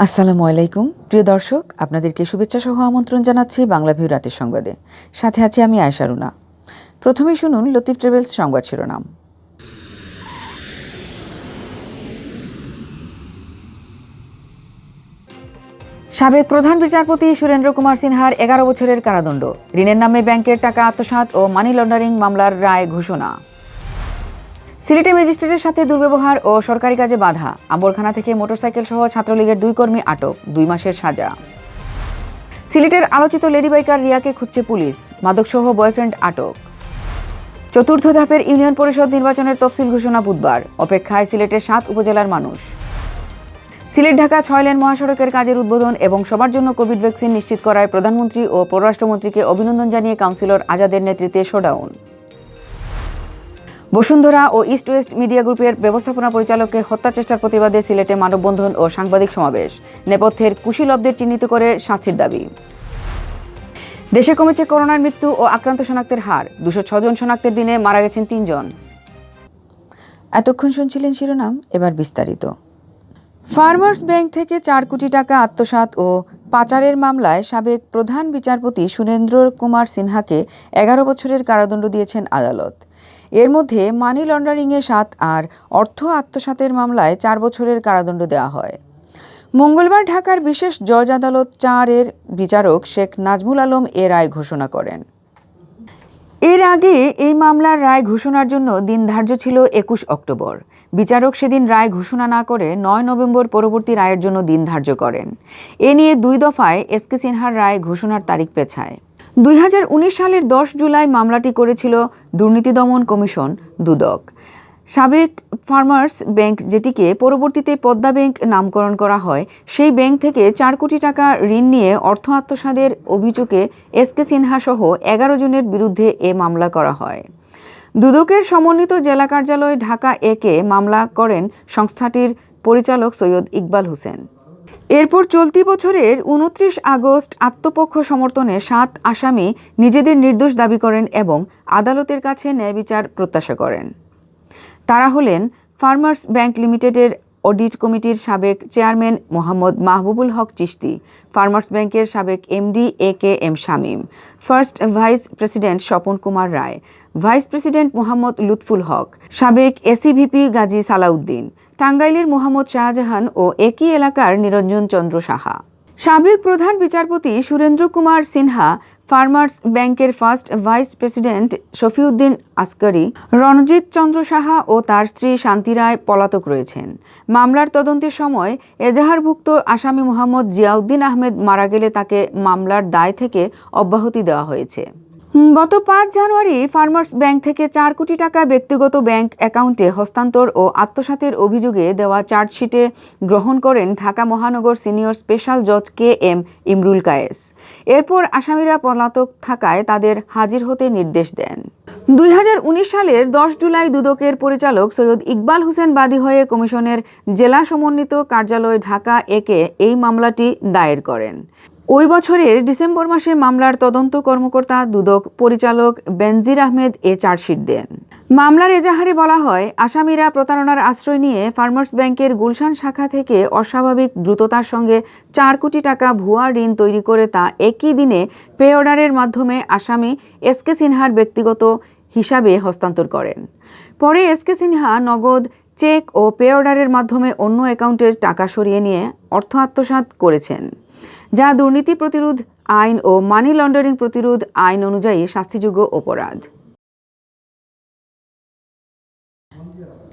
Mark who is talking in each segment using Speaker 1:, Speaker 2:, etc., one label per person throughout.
Speaker 1: আসসালামু আলাইকুম প্রিয় দর্শক, আপনাদেরকে শুভেচ্ছা সহ আমন্ত্রণ জানাচ্ছি বাংলাভিউ রাতের সংবাদে। সাথে আছি আমি আয়েশা রুনা। প্রথমেই শুনুন লতিফ ট্রাভেলস সংবাদ শিরোনাম। সাবেক প্রধান বিচারপতি সুরেন্দ্র কুমার সিনহার 11 বছরের কারাদণ্ড, ঋণের নামে ব্যাংকের টাকা আত্মসাৎ ও মানি লন্ডারিং মামলার রায় ঘোষণা। সিলেটে ম্যাজিস্ট্রেটের সাথে দুর্ব্যবহার ও সরকারি কাজে বাধা, আম্বরখানা থেকে মোটরসাইকেল সহ ছাত্রলীগের 2 কর্মী আটক, 2 মাসের সাজা। সিলেটের আলোচিত লেডি বাইকার রিয়াকে খুঁজছে পুলিশ, মাদকসহ বয়ফ্রেন্ড আটক। চতুর্থ ধাপের ইউনিয়ন পরিষদ নির্বাচনের তফসিল ঘোষণা বুধবার, অপেক্ষায় সিলেটের 7 উপজেলার মানুষ। সিলেট ঢাকা 6 লেন মহাসড়কের কাজের উদ্বোধন এবং সবার জন্য কোভিড ভ্যাকসিন নিশ্চিত করায় প্রধানমন্ত্রী ও পররাষ্ট্রমন্ত্রীকে অভিনন্দন জানিয়ে কাউন্সিলর আজাদের নেতৃত্বে শোডাউন। বসুন্ধরা ও ইস্ট ওয়েস্ট মিডিয়া গ্রুপের ব্যবস্থাপনা পরিচালককে হত্যা চেষ্টার প্রতিবাদে সিলেটে মানববন্ধন ও সাংবাদিক সমাবেশ, নেপথ্যের কুশীলবদের চিহ্নিত করে শাস্তির দাবি। দেশে কমেছে করোনার মৃত্যু ও আক্রান্ত শনাক্তের হার, 206 জন শনাক্তের দিনে মারা গেছেন 3 জন। এতক্ষণ শুনছিলেন শিরোনাম, এবার বিস্তারিত। ফার্মার্স ব্যাংক থেকে 4 কোটি টাকা আত্মসাৎ ও পাচারের মামলায় সাবেক প্রধান বিচারপতি সুরেন্দ্র কুমার সিনহাকে 11 বছরের কারাদণ্ড দিয়েছেন আদালত। এর মধ্যে মানি লন্ডারিংয়ে 7 আর অর্থ আত্মসাতের মামলায় 4 বছরের কারাদণ্ড দেওয়া হয়। মঙ্গলবার ঢাকার বিশেষ জজ আদালত 4-এর বিচারক শেখ নাজমুল আলম এ রায় ঘোষণা করেন। এর আগে এই মামলার রায় ঘোষণার জন্য দিন ধার্য ছিল 21 অক্টোবর। বিচারক সেদিন রায় ঘোষণা না করে 9 নভেম্বর পরবর্তী রায়ের জন্য দিন ধার্য করেন। এ নিয়ে 2 দফায় এসকে সিনহার রায় ঘোষণার তারিখ পেছায়। 2019 সালের 10 জুলাই মামলাটি করেছিল দুর্নীতি দমন কমিশন দুদক। সাবেক ফার্মার্স ব্যাংক, যেটিকে পরবর্তীতে পদ্মা ব্যাংক নামকরণ করা হয়, সেই ব্যাংক থেকে 4 কোটি টাকা ঋণ নিয়ে অর্থ আত্মসাতের অভিযোগে এসকে সিনহা সহ 11 জনের বিরুদ্ধে এ মামলা করা হয়। দুদকের সমন্বিত জেলা কার্যালয় ঢাকা একে মামলা করেন সংস্থাটির পরিচালক সৈয়দ ইকবাল হোসেন। এরপর চলতি বছরের 29 আগস্ট আত্মপক্ষ সমর্থনে 7 আসামি নিজেদের নির্দোষ দাবি করেন এবং আদালতের কাছে ন্যায় বিচার প্রত্যাশা করেন। তারা হলেন ফার্মার্স ব্যাংক লিমিটেডের অডিট কমিটির সাবেক চেয়ারম্যান মোহাম্মদ মাহবুবুল হক চিশতি, ফার্মার্স ব্যাংকের সাবেক MD A K M. Shamim, first vice president Swapan Kumar Roy, vice president Mohammad Lutful Haque, সাবেক এসিভিপি গাজী সালাউদ্দিন, টাঙ্গাইলের মোহাম্মদ শাহজাহান ও একই এলাকার নিরঞ্জন চন্দ্র সাহা। সাবেক প্রধান বিচারপতি সুরেন্দ্র কুমার সিনহা, ফার্মার্স ব্যাংকের first vice president Shafiuddin Askari, Ranjit Chandra Saha ও তার স্ত্রী শান্তি রায় পলাতক রয়েছেন। মামলার তদন্তের সময় এজাহারভুক্ত আসামি মোহাম্মদ জিয়াউদ্দিন আহমেদ মারা গেলে তাকে মামলার দায় থেকে অব্যাহতি দেওয়া হয়েছে। গত 5 জানুয়ারি ফার্মার্স ব্যাংক থেকে 4 কোটি টাকা ব্যক্তিগত ব্যাংক অ্যাকাউন্টে হস্তান্তর ও আত্মসাতের অভিযোগে দেওয়া চার্জশিটে গ্রহণ করেন ঢাকা মহানগর সিনিয়র স্পেশাল জজ কে.এম. ইমরুল কায়েস। এরপর আসামিরা পলাতক থাকায় তাদের হাজির হতে নির্দেশ দেন। 2019 সালের 10 জুলাই দুদকের পরিচালক সৈয়দ ইকবাল হোসেন বাদী হয়ে কমিশনের জেলা সমন্বিত কার্যালয় ঢাকা একে এই মামলাটি দায়ের করেন। ওই বছরের ডিসেম্বর মাসে মামলার তদন্ত কর্মকর্তা দুদক পরিচালক বেনজির আহমেদ এ চার্জশিট দেন। মামলার এজাহারে বলা হয়, আসামিরা প্রতারণার আশ্রয় নিয়ে ফার্মার্স ব্যাংকের গুলশান শাখা থেকে অস্বাভাবিক দ্রুততার সঙ্গে 4 কোটি টাকা ভুয়া ঋণ তৈরি করে তা একই দিনে পে অর্ডারের মাধ্যমে আসামি এসকে সিনহার ব্যক্তিগত হিসাবে হস্তান্তর করেন। পরে এসকে সিনহা নগদ, চেক ও পে অর্ডারের মাধ্যমে অন্য অ্যাকাউন্টের টাকা সরিয়ে নিয়ে অর্থ আত্মসাৎ করেছেন, যা দুর্নীতি প্রতিরোধ আইন ও মানি লন্ডারিং প্রতিরোধ আইন অনুযায়ী শাস্তিযোগ্য অপরাধ।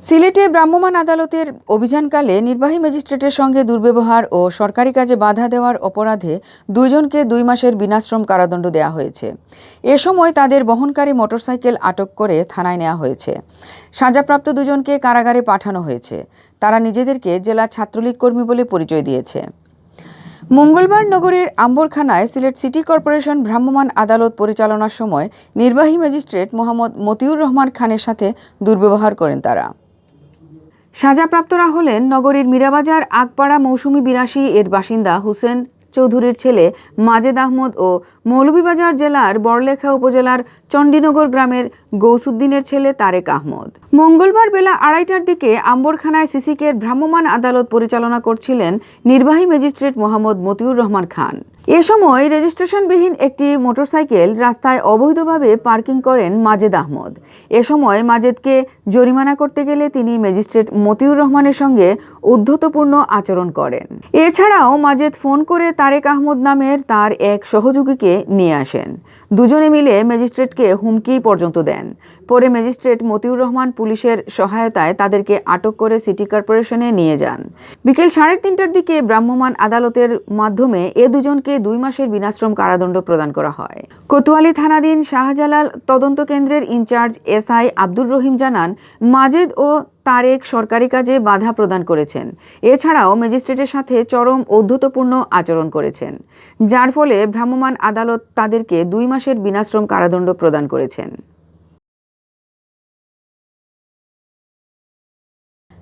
Speaker 1: সিলেটে ভ্রাম্যমাণ আদালতের অভিযানকালে নির্বাহী ম্যাজিস্ট্রেটের সঙ্গে দুর্ব্যবহার ও সরকারি কাজে বাধা দেওয়ার অপরাধে 2 জনকে 2 মাসের বিনাশ্রম কারাদণ্ড দেওয়া হয়েছে। এ সময় তাদের বহনকারী মোটরসাইকেল আটক করে থানায় নেওয়া হয়েছে। সাজাপ্রাপ্ত 2 জনকে কারাগারে পাঠানো হয়েছে। তারা নিজেদেরকে জেলা ছাত্রলীগ কর্মী বলে পরিচয় দিয়েছে। মঙ্গলবার নগরীর আম্বরখানায় সিলেট সিটি কর্পোরেশন ভ্রাম্যমাণ আদালত পরিচালনার সময় নির্বাহী ম্যাজিস্ট্রেট মোহাম্মদ মতিউর রহমান খানের সাথে দুর্ব্যবহার করেন তারা। সাজাপ্রাপ্তরা হলেন নগরীর মীরাবাজার আগপাড়া মৌসুমী 82 এর বাসিন্দা হুসেন চৌধুরীর ছেলে মাজেদ আহমদ ও মৌলভীবাজার জেলার বড়লেখা উপজেলার চণ্ডীনগর গ্রামের গৌসুদ্দিনের ছেলে তারেক আহমদ। মঙ্গলবার বেলা 2:30টার দিকে আম্বরখানায় সিসিকের ভ্রাম্যমাণ আদালত পরিচালনা করছিলেন নির্বাহী ম্যাজিস্ট্রেট মোহাম্মদ মতিউর রহমান খান। এ সময় রেজিস্ট্রেশনবিহীন একটি মোটরসাইকেল রাস্তায় অবৈধভাবে পার্কিং করেন মাজেদ আহমদ। এ সময় মাজেদকে জরিমানা করতে গেলে তিনি ম্যাজিস্ট্রেট মতিউর রহমানের সঙ্গে উদ্ধতপূর্ণ আচরণ করেন। এছাড়াও মাজেদ ফোন করে তারেক আহমদ নামের তার এক সহযোগীকে নিয়ে আসেন। দুজনে মিলে ম্যাজিস্ট্রেটকে হুমকি পর্যন্ত দেন। পরে ম্যাজিস্ট্রেট মতিউর রহমান পুলিশের সহায়তায় তাদেরকে আটক করে সিটি কর্পোরেশনে নিয়ে যান। বিকেল 3:30টার দিকে ভ্রাম্যমাণ আদালতের মাধ্যমে এ দুজনকে 2 মাসের বিনাশ্রম কারাদণ্ড প্রদান করা হয়। কোতোয়ালি থানাধীন শাহজালাল তদন্ত কেন্দ্রের ইনচার্জ এসআই আব্দুর রহিম জানান, মাজেদ ও তারেক সরকারি কাজে বাধা প্রদান করেছেন। এছাড়াও ম্যাজিস্ট্রেটের সাথে চরম ঔদ্ধত্যপূর্ণ আচরণ করেছেন, যার ফলে ভ্রাম্যমাণ আদালত তাদেরকে 2 মাসের বিনাশ্রম কারাদণ্ড প্রদান করেছেন।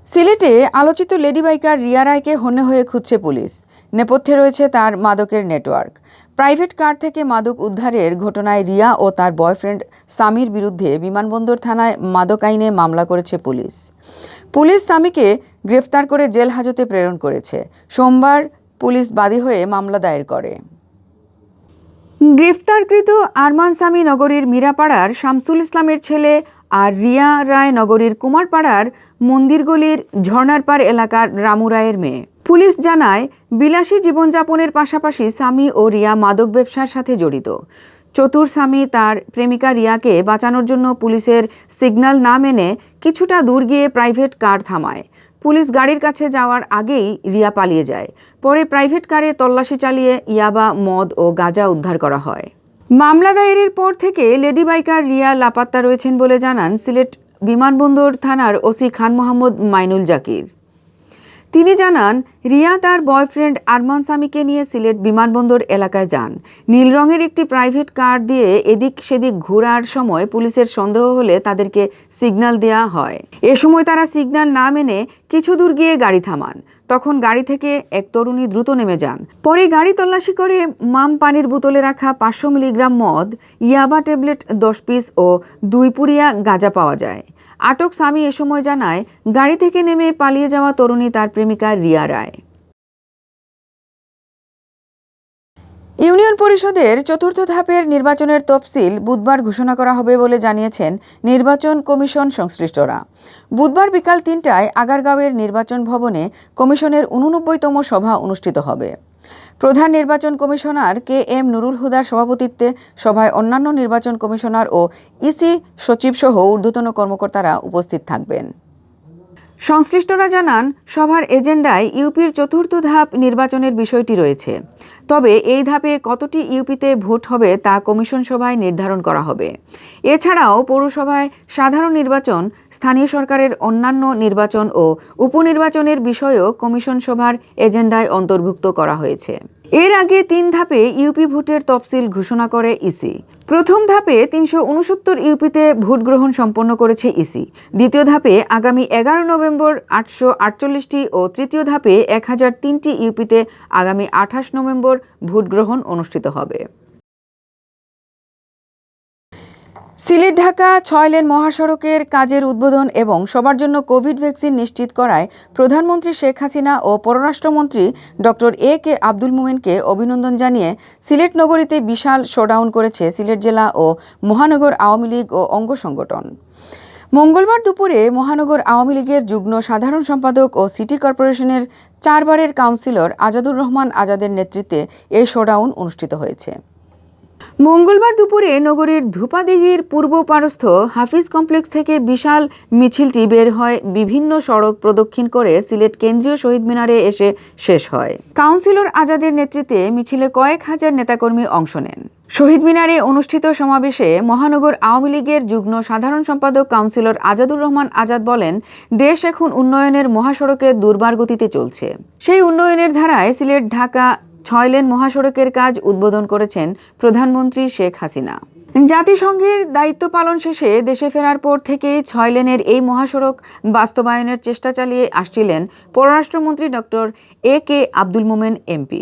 Speaker 1: সিলেটে আলোচিত লেডি বাইকার রিয়া রায়কে হন্যে হয়ে খুঁজছে পুলিশ। নেপথ্যে রয়েছে তার মাদকের নেটওয়ার্ক। প্রাইভেট কার থেকে মাদক উদ্ধারের ঘটনায় রিয়া ও তার বয়ফ্রেন্ড সামির বিরুদ্ধে বিমানবন্দর থানায় মাদক আইনে মামলা করেছে পুলিশ। পুলিশ সামিকে গ্রেফতার করে জেল হাজতে প্রেরণ করেছে। সোমবার পুলিশ বাদী হয়ে মামলা দায়ের করে। গ্রেফতারকৃত আরমান সামি নগরীর মীরাপাড়ার শামসুল ইসলামের ছেলে আর রিয়া রায় নগরীর কুমারপাড়ার মন্দিরগলির ঝর্ণারপাড় এলাকার রামু রায়ের মেয়ে। পুলিশ জানায়, বিলাসী জীবনযাপনের পাশাপাশি সামি ও রিয়া মাদক ব্যবসার সাথে জড়িত। চতুর সামি তার প্রেমিকা রিয়াকে বাঁচানোর জন্য পুলিশের সিগন্যাল না মেনে কিছুটা দূর গিয়ে প্রাইভেট কার থামায়। পুলিশ গাড়ির কাছে যাওয়ার আগেই রিয়া পালিয়ে যায়। পরে প্রাইভেট কারে তল্লাশি চালিয়ে ইয়াবা, মদ ও গাঁজা উদ্ধার করা হয়। মামলা দায়েরের পর থেকে লেডি বাইকার রিয়া লাপাত্তা রয়েছেন বলে জানান সিলেট বিমানবন্দর থানার ওসি খান মোহাম্মদ মাইনুল জাকির। তিনি জানান, রিয়া তার বয়ফ্রেন্ড আরমান সামিকে নিয়ে সিলেট বিমানবন্দর এলাকায় যান। নীল রঙের একটি প্রাইভেট কার দিয়ে এদিক সেদিক ঘোরার সময় পুলিশের সন্দেহ হলে তাদেরকে সিগন্যাল দেওয়া হয়। এ সময় তারা সিগন্যাল না মেনে কিছু দূর গিয়ে গাড়ি থামান। তখন গাড়ি থেকে এক তরুণী দ্রুত নেমে যান। পরে গাড়ি তল্লাশি করে মাম পানির বোতলে রাখা 500 মিলিগ্রাম মদ, ইয়াবা ট্যাবলেট 10 পিস ও 2 পুরিয়া গাঁজা পাওয়া যায়। আটক সামি এ সময় জানায়, গাড়ি থেকে নেমে পালিয়ে যাওয়া তরুণী তার প্রেমিকা রিয়া রায়। ইউনিয়ন পরিষদের 4র্থ ধাপের নির্বাচনের তফসিল বুধবার ঘোষণা করা হবে বলে জানিয়েছেন নির্বাচন কমিশন সংশ্লিষ্টরা। বুধবার বিকাল 3টায় আগারগাঁওয়ের নির্বাচন ভবনে কমিশনের 89তম সভা অনুষ্ঠিত হবে। প্রধান নির্বাচন কমিশনার KM নুরুল হুদার সভাপতিত্বে সভায় অন্যান্য নির্বাচন কমিশনার ও ইসি সচিব সহ ঊর্ধ্বতন কর্মকর্তারা উপস্থিত থাকবেন। সংশ্লিষ্টরা জানান, সভার এজেন্ডায় ইউপির 4র্থ ধাপ নির্বাচনের বিষয়টি রয়েছে। তবে এই ধাপে কতটি ইউপিতে ভোট হবে তা কমিশন সভায় নির্ধারণ করা হবে। এছাড়াও পৌরসভায় সাধারণ নির্বাচন, স্থানীয় সরকারের অন্যান্য নির্বাচন ও উপনির্বাচনের বিষয়েও কমিশন সভার এজেন্ডায় অন্তর্ভুক্ত করা হয়েছে। এর আগে 3 ধাপে ইউপি ভোটের তফসিল ঘোষণা করে ইসি। প্রথম ধাপে 369 ইউপিতে ভোট গ্রহণ সম্পন্ন করেছে ইসি। দ্বিতীয় ধাপে আগামী 11 নভেম্বর 848টি ও তৃতীয় ধাপে 1003টি ইউপিতে আগামী 28 নভেম্বর ভোট গ্রহণ অনুষ্ঠিত হবে। সিলেট ঢাকা 6 লেন মহাসড়কের কাজের উদ্বোধন এবং সবার জন্য কোভিড ভ্যাকসিন নিশ্চিত করায় প্রধানমন্ত্রী শেখ হাসিনা ও পররাষ্ট্রমন্ত্রী ডক্টর AK আব্দুল মোমেনকে অভিনন্দন জানিয়ে সিলেট নগরীতে বিশাল শোডাউন করেছে সিলেট জেলা ও মহানগর আওয়ামী লীগ ও অঙ্গ সংগঠন। মঙ্গলবার দুপুরে মহানগর আওয়ামী লীগের যুগ্ম সাধারণ সম্পাদক ও সিটি কর্পোরেশনের 4 বারের কাউন্সিলর আজাদুর রহমান আজাদের নেতৃত্বে এই শোডাউন অনুষ্ঠিত হয়েছে। মঙ্গলবার দুপুরে নগরীর ধূপাদিঘির পূর্ব পারস্থ হাফিজ কমপ্লেক্স থেকে বিশাল মিছিলটি বের হয় বিভিন্ন সড়ক প্রদক্ষিণ করে সিলেট কেন্দ্রীয় শহীদ মিনারে এসে শেষ হয়। কাউন্সিলর আজাদের নেতৃত্বে মিছিলে কয়েক হাজার নেতাকর্মী অংশ নেন। শহীদ মিনারে অনুষ্ঠিত সমাবেশে মহানগর আওয়ামী লীগের যুগ্ম সাধারণ সম্পাদক কাউন্সিলর আজাদুর রহমান আজাদ বলেন, দেশ এখন উন্নয়নের মহাসড়কে দুর্বার গতিতে চলছে। সেই উন্নয়নের ধারায় সিলেট ঢাকা 6 লেন মহাসড়কের কাজ উদ্বোধন করেছেন প্রধানমন্ত্রী শেখ হাসিনা। জাতিসংঘের দায়িত্ব পালন শেষে দেশে ফেরার পর থেকেই 6 লেনের এই মহাসড়ক বাস্তবায়নের চেষ্টা চালিয়ে আসছিলেন পররাষ্ট্রমন্ত্রী doctor A.K. Abdul Momen MP.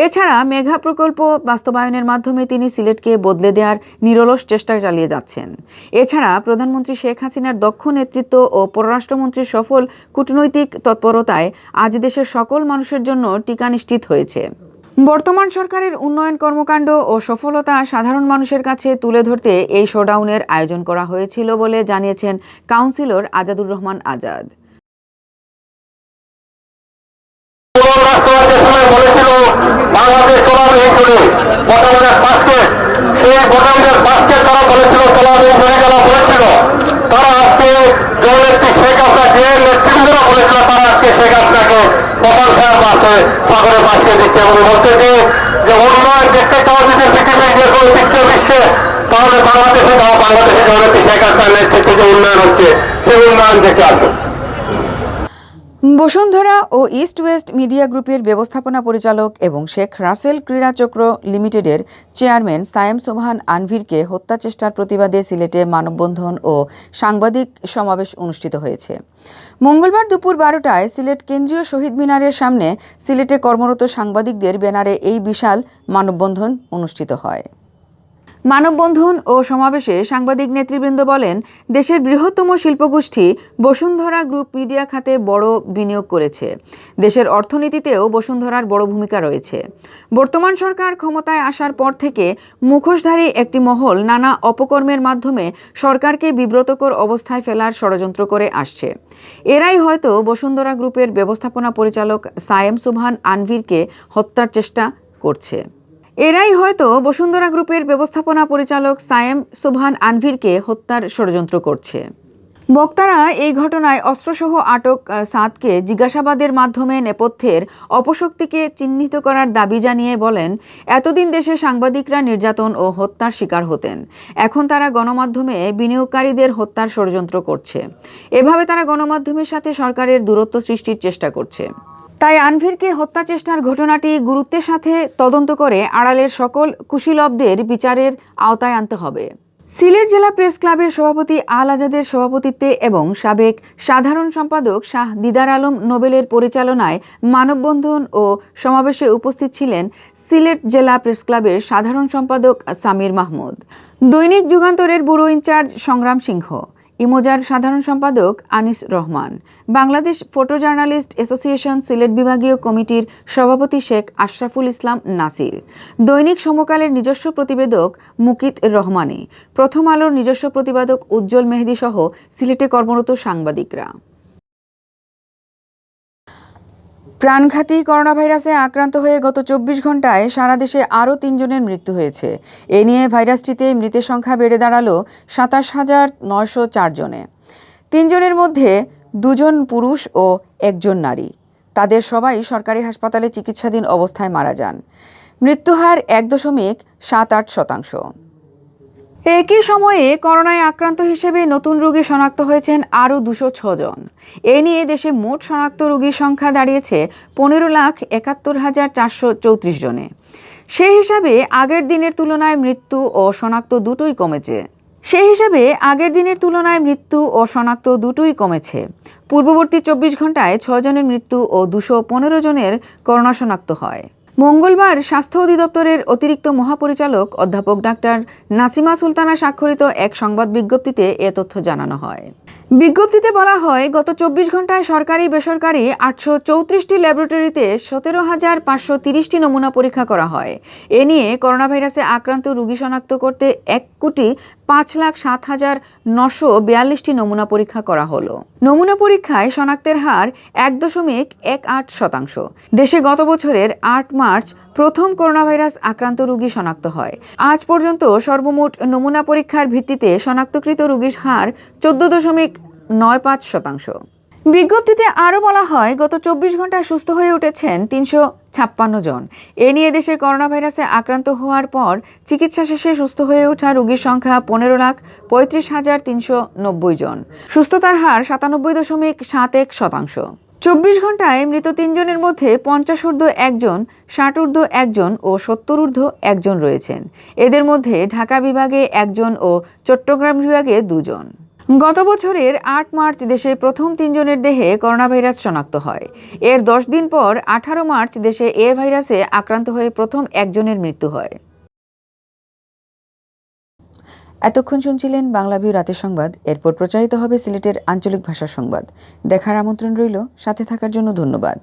Speaker 1: এছাড়া মেঘা প্রকল্প বাস্তবায়নের মাধ্যমে তিনি সিলেটকে বদলে দেওয়ার নিরলস চেষ্টা চালিয়ে যাচ্ছেন। এছাড়া প্রধানমন্ত্রী শেখ হাসিনার দক্ষ নেতৃত্ব ও পররাষ্ট্রমন্ত্রীর সফল কূটনৈতিক তৎপরতায় আজ দেশের সকল মানুষের জন্য টিকা নিশ্চিত হয়েছে। বর্তমান সরকারের উন্নয়ন কর্মকাণ্ড ও সফলতা সাধারণ মানুষের কাছে তুলে ধরতে এই শোডাউনের আয়োজন করা হয়েছিল বলে জানিয়েছেন কাউন্সিলর আজাদুর রহমান আজাদ।
Speaker 2: সাগরের পাশে দিচ্ছে এবং বলতেছি যে উন্নয়ন দেখতে চাও যদি পৃথিবীর যে কোনো তৃতীয় বিশ্বে, তাহলে বাংলাদেশে জননেত্রী শেখ হাসিনার নেতৃত্বে যে উন্নয়ন হচ্ছে সেই উন্নয়ন দেখে আসুন।
Speaker 1: বসুন্ধরা ও ইস্ট ওয়েস্ট মিডিয়া গ্রুপের ব্যবস্থাপনা পরিচালক এবং শেখ রাসেল ক্রীড়া চক্র লিমিটেডের চেয়ারম্যান সায়েম সোবহান আনভীরকে হত্যা চেষ্টার প্রতিবাদে সিলেটে মানববন্ধন ও সাংবাদিক সমাবেশ অনুষ্ঠিত হয়েছে। মঙ্গলবার দুপুর 12টায় সিলেট কেন্দ্রীয় শহীদ মিনারের সামনে সিলেটে কর্মরত সাংবাদিকদের ব্যানারে এই বিশাল মানববন্ধন অনুষ্ঠিত হয়। মানববন্ধন ও সমাবেশে সাংবাদিক নেতৃবৃন্দ বলেন, দেশের বৃহত্তম শিল্পগোষ্ঠী বসুন্ধরা গ্রুপ মিডিয়া খাতে বড় বিনিয়োগ করেছে। দেশের অর্থনীতিতেও বসুন্ধরার বড় ভূমিকা রয়েছে। বর্তমান সরকার ক্ষমতায় আসার পর থেকে মুখোশধারী একটি মহল নানা অপকর্মের মাধ্যমে সরকারকে বিব্রতকর অবস্থায় ফেলার ষড়যন্ত্র করে আসছে। এরাই হয়তো বসুন্ধরা গ্রুপের ব্যবস্থাপনা পরিচালক সায়েম সোবহান আনভীরকে হত্যার চেষ্টা করছে। এরাই হয়তো বসুন্ধরা গ্রুপের ব্যবস্থাপনা পরিচালক সায়েম সোবহান আনভীরকে হত্যার ষড়যন্ত্র করছে। বক্তারা এই ঘটনায় অস্ত্রসহ আটক সাদকে জিজ্ঞাসাবাদের মাধ্যমে নেপথ্যের অপশক্তিকে চিহ্নিত করার দাবি জানিয়ে বলেন, এতদিন দেশে সাংবাদিকরা নির্যাতন ও হত্যার শিকার হতেন, এখন তারা গণমাধ্যমে বিনিয়োগকারীদের হত্যার ষড়যন্ত্র করছে। এভাবে তারা গণমাধ্যমের সাথে সরকারের দূরত্ব সৃষ্টির চেষ্টা করছে। তাই আনভীরকে হত্যা চেষ্টার ঘটনাটি গুরুত্বের সাথে তদন্ত করে আড়ালের সকল কুশীলবদের বিচারের আওতায় আনতে হবে। সিলেট জেলা প্রেস ক্লাবের সভাপতি আল আজাদের সভাপতিত্বে এবং সাবেক সাধারণ সম্পাদক শাহ দিদার আলম নোবেলের পরিচালনায় মানববন্ধন ও সমাবেশে উপস্থিত ছিলেন সিলেট জেলা প্রেস ক্লাবের সাধারণ সম্পাদক সামির মাহমুদ, দৈনিক যুগান্তরের ব্যুরো ইনচার্জ সংগ্রাম সিংহ, ইমোজার সাধারণ সম্পাদক Anis Rahman, Bangladesh photo journalist association Sylhet বিভাগীয় কমিটির সভাপতি শেখ আশরাফুল ইসলাম নাসির, দৈনিক সমকালের নিজস্ব প্রতিবেদক মুকিত রহমানী, প্রথম আলোর নিজস্ব প্রতিবেদক উজ্জ্বল মেহেদী সহ সিলেটে কর্মরত সাংবাদিকরা। প্রাণঘাতী করোনা ভাইরাসে আক্রান্ত হয়ে গত 24 ঘন্টায় সারা দেশে আরও 3 জনের মৃত্যু হয়েছে। এ নিয়ে ভাইরাসটিতে মৃতের সংখ্যা বেড়ে দাঁড়ালো 27,904 জনে। 3 জনের মধ্যে 2 জন পুরুষ ও 1 জন নারী। তাদের সবাই সরকারি হাসপাতালে চিকিৎসাধীন অবস্থায় মারা যান। মৃত্যুহার 1.78%। একই সময়ে করোনায় আক্রান্ত হিসেবে নতুন রোগী শনাক্ত হয়েছেন আরও 206 জন। এ নিয়ে দেশে মোট শনাক্ত রোগীর সংখ্যা দাঁড়িয়েছে 15,71,434 জনে। সেই হিসাবে আগের দিনের তুলনায় মৃত্যু ও শনাক্ত দুটোই কমেছে। পূর্ববর্তী 24 ঘন্টায় 6 জনের মৃত্যু ও 215 জনের করোনা শনাক্ত হয়। মঙ্গলবার স্বাস্থ্য অধিদপ্তরের অতিরিক্ত মহাপরিচালক অধ্যাপক ডাক্তার নাসিমা সুলতানা স্বাক্ষরিত এক সংবাদ বিজ্ঞপ্তিতে এ তথ্য জানানো হয়। বিজ্ঞপ্তিতে বলা হয়, গত 24 ঘন্টায় সরকারি বেসরকারি 834টি ল্যাবরেটরিতে 17,530টি নমুনা পরীক্ষা করা হয়। এ নিয়ে করোনা ভাইরাসে আক্রান্ত রোগী শনাক্ত করতে 1,05,07,942টি নমুনা পরীক্ষা করা হলো। নমুনা পরীক্ষায় শনাক্তের হার 1.18%। দেশে গত বছরের 8 মার্চ প্রথম করোনা ভাইরাস আক্রান্ত রোগী শনাক্ত হয়। আজ পর্যন্ত সর্বমোট নমুনা পরীক্ষার ভিত্তিতে শনাক্তকৃত রোগীর হার 14.95%। বিজ্ঞপ্তিতে আরও বলা হয়, গত 24 ঘন্টায় সুস্থ হয়ে উঠেছেন 356 জন। এ নিয়ে দেশে করোনা ভাইরাসে আক্রান্ত হওয়ার পর চিকিৎসা শেষে সুস্থ হয়ে ওঠা রোগীর সংখ্যা 15,35,390 জন। সুস্থতার হার 97.71%। 24 ঘন্টায় মৃত 3 জনের মধ্যে 50 ঊর্ধ্ব 1 জন, 60 ঊর্ধ্ব 1 জন ও 70 ঊর্ধ্ব 1 জন রয়েছেন। এদের মধ্যে ঢাকা বিভাগে 1 জন ও চট্টগ্রাম বিভাগে 2 জন। গত বছরের 8 মার্চ দেশে প্রথম 3 জনের দেহে করোনাভাইরাস শনাক্ত হয়। এর 10 দিন পর 18 মার্চ দেশে এ ভাইরাসে আক্রান্ত হয়ে প্রথম 1 জনের মৃত্যু হয়। এতক্ষণ শুনছিলেন বাংলাভিউ রাতের সংবাদ। এরপর প্রচারিত হবে সিলেটের আঞ্চলিক ভাষার সংবাদ। দেখার আমন্ত্রণ রইল। সাথে থাকার জন্য ধন্যবাদ।